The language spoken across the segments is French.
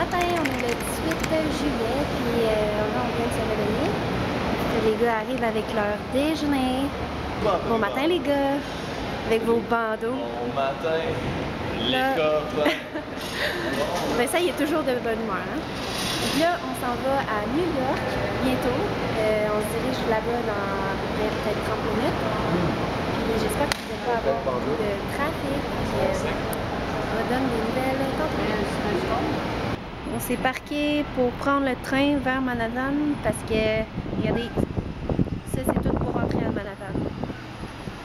matin, on est le 18 juillet, puis là on vient de se réveiller. Les gars arrivent avec leur déjeuner. Bon matin les gars, avec vos bandeaux. Bon matin, les copains. Ben ça, il est toujours de bonne humeur. Hein? Donc là, on s'en va à New York bientôt. On se dirige là-bas dans peut-être 30 minutes. Puis j'espère que vous n'allez pas avoir beaucoup de trafic. On va donner des nouvelles tantôt. On s'est parqué pour prendre le train vers Manhattan parce que, regardez, ça c'est tout pour rentrer à Manhattan.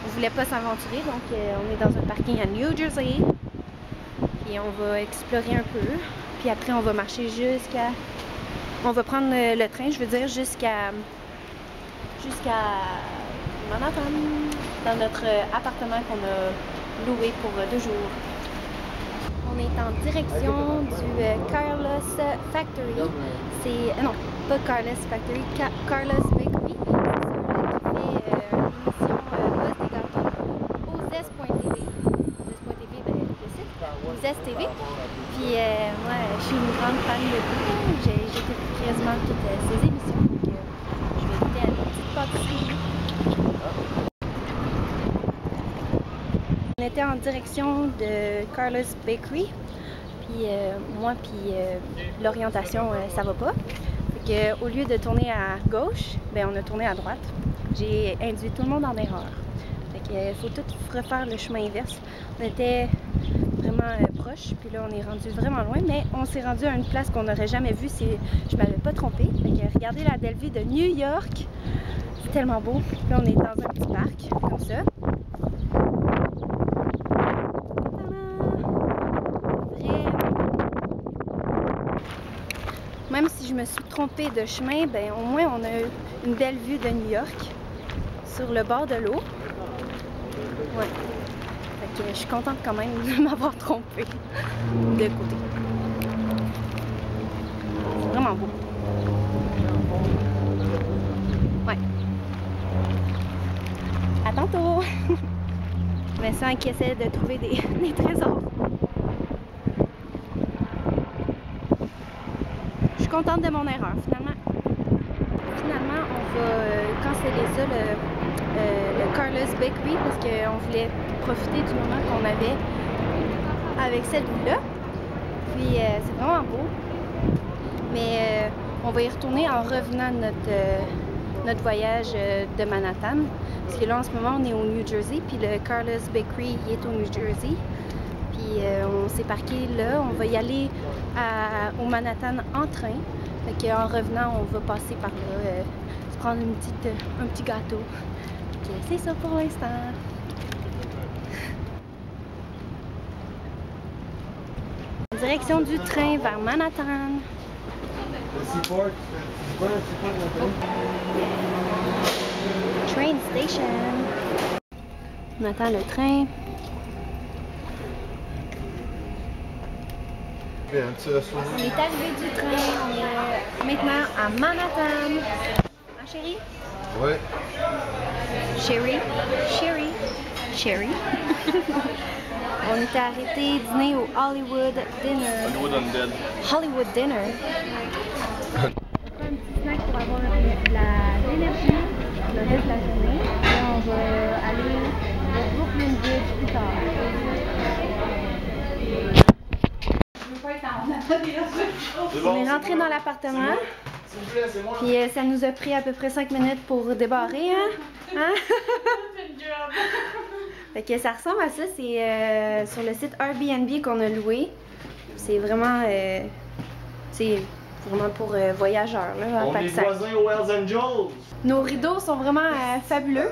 On voulait pas s'aventurer, donc on est dans un parking à New Jersey. Puis on va explorer un peu. Puis après on va marcher jusqu'à... On va prendre le train, je veux dire, jusqu'à Manhattan, dans notre appartement qu'on a loué pour 2 jours. On est en direction du Carlos Factory. C'est... non, pas Carlos Factory, Carlos Bakery. C'est celui qui fait l'émission Buzz des gâteaux au Zest.tv. Zest.tv, ben, le site, Zest TV. Puis moi, je suis une grande fan de lui. J'écoute quasiment toutes ses émissions. Donc je vais goûter à des petites pâtisseries. On était en direction de Carlos Bakery. Puis moi, puis l'orientation, ça va pas. Fait que, au lieu de tourner à gauche, ben, on a tourné à droite. J'ai induit tout le monde en erreur. Fait que, faut tout refaire le chemin inverse. On était vraiment proche, puis là on est rendu vraiment loin, mais on s'est rendu à une place qu'on n'aurait jamais vue si je m'avais pas trompée. Fait que, regardez la belle vue de New York. C'est tellement beau. Là on est dans un petit parc, comme ça. Même si je me suis trompée de chemin, ben au moins on a une belle vue de New York sur le bord de l'eau. Ouais. Fait que je suis contente quand même de m'avoir trompée de côté. C'est vraiment beau. Ouais. À tantôt! Vincent qui essaie de trouver des trésors. Je suis contente de mon erreur, finalement. Finalement, on va canceller ça, le Carlos Bakery, parce qu'on voulait profiter du moment qu'on avait avec cette vue-là. Puis c'est vraiment beau. Mais on va y retourner en revenant de notre voyage de Manhattan. Parce que là, en ce moment, on est au New Jersey, puis le Carlos Bakery il est au New Jersey. Puis on s'est parqué là, on va y aller au Manhattan en train. Fait qu'en revenant, on va passer par là, se prendre un petit gâteau. C'est ça pour l'instant. Direction du train vers Manhattan. Train station. On attend le train. On est arrivé du train, on est maintenant à Manhattan. Hein, chérie? Oui. Chérie. On était arrêté dîner au Hollywood Dinner. Hollywood Dinner. On va prendre un petit snack pour avoir de l'énergie le reste de la journée. Là, on va aller au Brooklyn Bridge plus tard. On est rentré dans l'appartement. Puis ça nous a pris à peu près 5 minutes pour débarrer, hein? Fait que ça ressemble à ça, c'est sur le site Airbnb qu'on a loué. C'est vraiment pour voyageurs là, On est voisins aux Hells Angels. Nos rideaux sont vraiment fabuleux.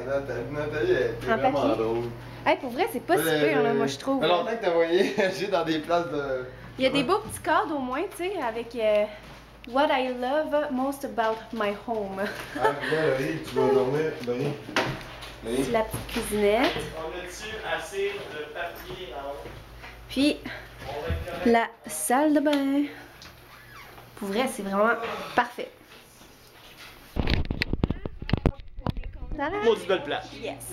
Nathalie, elle est vraiment drôle. Hey, pour vrai, c'est pas si pire là, moi je trouve. Ça fait longtemps que t'as voyagé dans des places de... Il y a des beaux petits cadres au moins, tu sais, avec What I love most about my home. Ah, là, Laurie, tu vas dormir, Laurie. C'est la petite cuisinette. On a-tu assez de papier en haut? Puis, la salle de bain. Pour vrai, c'est vraiment parfait. Maudite belle place. Yes.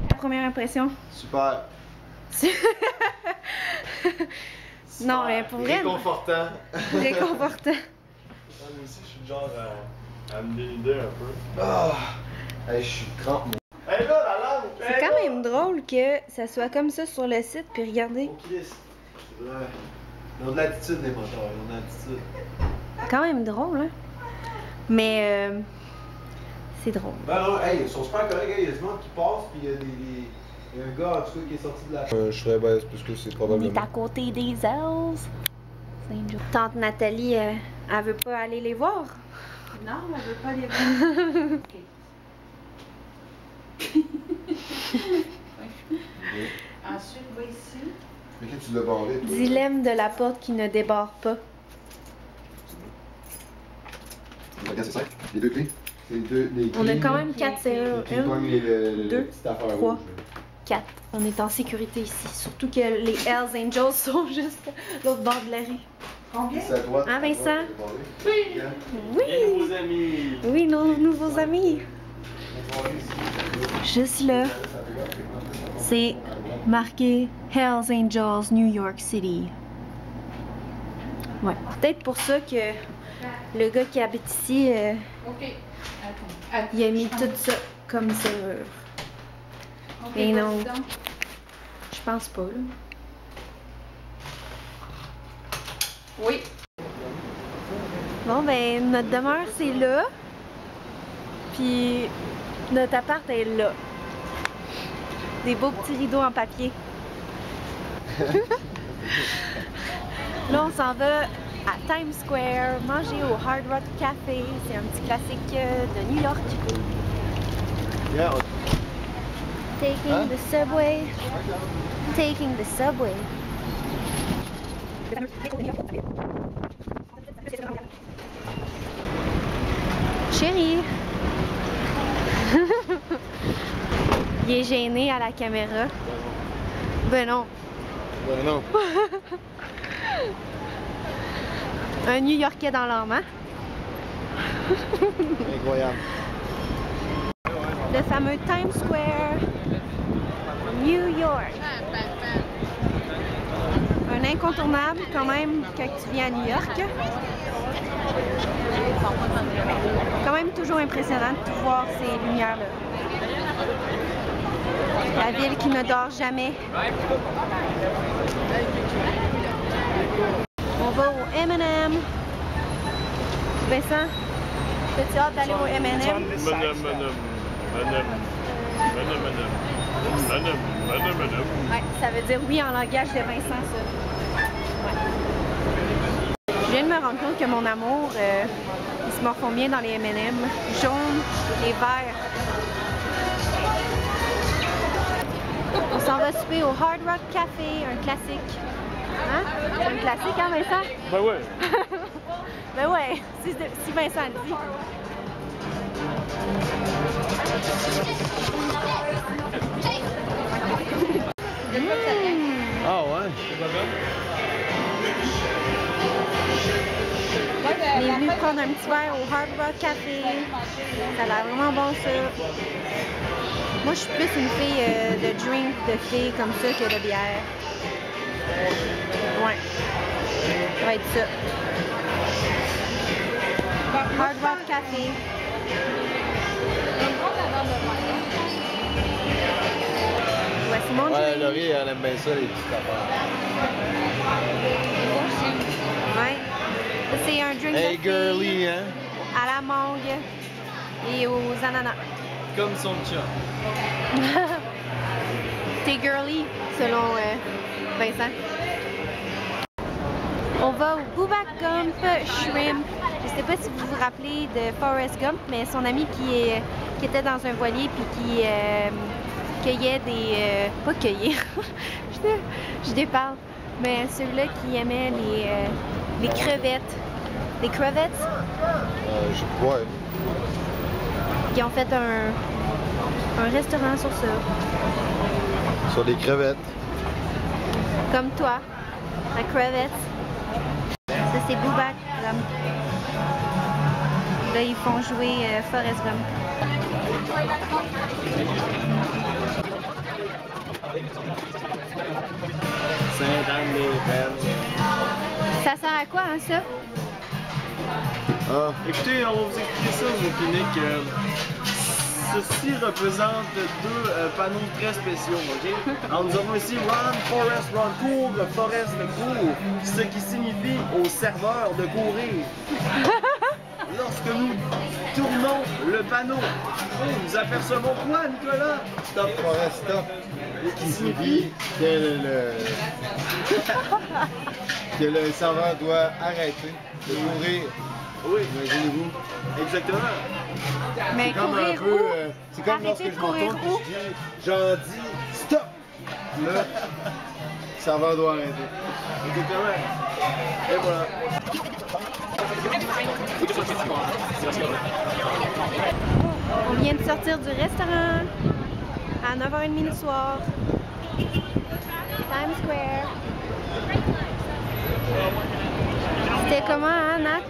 Ta première impression? Super. Non, mais pour vrai. Réconfortant. Réconfortant. Moi aussi, je suis genre à me dénuder un peu. Ah! Hey, je suis trempe, moi. Hey là, la langue! C'est quand même drôle que ça soit comme ça sur le site, puis regardez. Oh, Chris. Ils ont de l'attitude, les moteurs. Ils ont de l'attitude. Quand même drôle, hein? Mais c'est drôle. Ben non, hey, ils sont super corrects. Il y a du monde qui passe, puis il y a il y a un gars en tout cas qui est sorti de la je serais baisse parce que c'est On probablement. est à côté des Hells Angels. Tante Nathalie, elle veut pas aller les voir? Non, elle veut pas les voir. Ensuite, va ici. Mais que tu l'as barré, toi? Dilemme de la porte qui ne débarre pas. Regarde, c'est ça. Les deux clés. C'est les deux. On a quand même 4 serrures. Qui pognent le 2, petite affaire 3, rouge. 4. On est en sécurité ici. Surtout que les Hells Angels sont juste l'autre bord de la rue. Combien? C'est à toi. Ah, Vincent? Oui. Oui! Les nouveaux amis. Oui, nos nouveaux amis. Juste là, c'est marqué Hells Angels New York City. Ouais. Peut-être pour ça que le gars qui habite ici, Ok. Attends. il a mis tout ça comme serrure. Ok, Mais non. vas-y donc. Je pense pas, là. Oui. Bon, ben, notre demeure, c'est là. Puis, notre appart est là. Des beaux petits rideaux en papier. Là, on s'en va à Times Square, manger au Hard Rock Café. C'est un petit classique de New York. Yeah. Taking the subway. Taking the subway. Chérie! Il est gêné à la caméra. Ben non. Ben non. Un New-Yorkais dans l'âme, hein? Incroyable. Le fameux Times Square, New York. Un incontournable quand même quand tu viens à New York. Quand même toujours impressionnant de tout voir ces lumières-là. La ville qui ne dort jamais. On va au M&M. Vincent, as-tu hâte d'aller au M&M? Ouais, ça veut dire oui en langage de Vincent, ça. Ouais. Je viens de me rendre compte que mon amour, ils se morfondent bien dans les M&M. Jaunes et verts. On s'en va souper au Hard Rock Café, un classique. Hein? C'est un classique, hein, Vincent? Ben ouais. Ben ouais, si Vincent le dit. Ah ouais? On est venu prendre un petit verre au Hard Rock Café. Ça a l'air vraiment bon, ça. Moi, je suis plus une fille de drink, de fille comme ça que de bière. Ouais. Ça va être ça. Hard Rock Café. Voici mon Ouais, drink. Laurie, elle aime bien ça, les petites affaires. Ouais. Ça, c'est un drink Hey, de girly, fille hein? à la mangue et aux ananas. Comme son chat. T'es girly, selon Vincent. On va au Boobac Gump Shrimp. Je sais pas si vous vous rappelez de Forrest Gump, mais son ami qui était dans un voilier puis qui cueillait des... pas cueillir, je déparle, mais celui-là qui aimait les crevettes. Des crevettes? Ouais. Qui ont fait un restaurant sur ça. Sur des crevettes. Comme toi, la crevette. Ça, c'est Boobac Gump. Là, ils font jouer Forrest Gump. Sainte-Anne-des-Verges. Ça sert à quoi, hein, ça? Ah. Écoutez, on va vous expliquer ça aux cliniques. Ceci représente deux panneaux très spéciaux, ok? Alors nous avons ici Run, Forest, Run, cours, le Forest, le cours, ce qui signifie au serveur de courir. Lorsque nous tournons le panneau, nous apercevons quoi, Nicolas? Stop, Forest, stop. Qui signifie que que le serveur doit arrêter de courir. Oui, Imaginez-vous. exactement. Mais Comme un courir peu, où? c'est comme lorsque Arrêtez de je m'entends courir où? j'en dis stop. Là, le serveur doit arrêter. Exactement. Et voilà. On vient de sortir du restaurant à 9h30 le soir. Times Square. C'était comment, hein, Nat?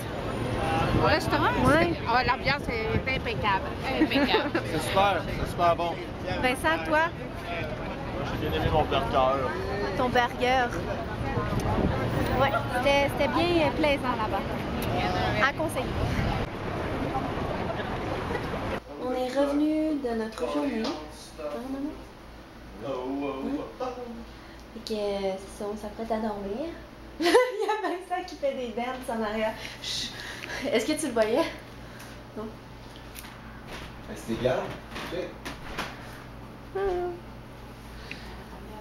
Au restaurant? Ouais. Ah, l'ambiance est impeccable. Impeccable. C'est super bon. Vincent, toi, J'ai bien aimé mon burger. ton burger. Ouais, c'était bien plaisant là-bas. À conseiller. On est revenu de notre journée. Et que c'est ça, on s'apprête à dormir. Il y a Vincent qui fait des dances en arrière. Chut. Est-ce que tu le voyais? Non. C'est égal.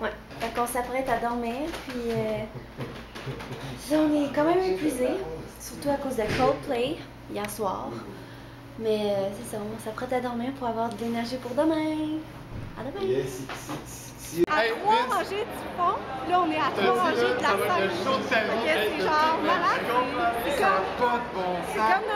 Ouais, fait qu'on s'apprête à dormir, puis on est quand même épuisé, surtout à cause de Coldplay hier soir. Mais c'est ça, on s'apprête à dormir pour avoir de l'énergie pour demain. À demain! À 3 rangées du fond, là on est à 3 rangées de la salle. C'est genre malade. C'est comme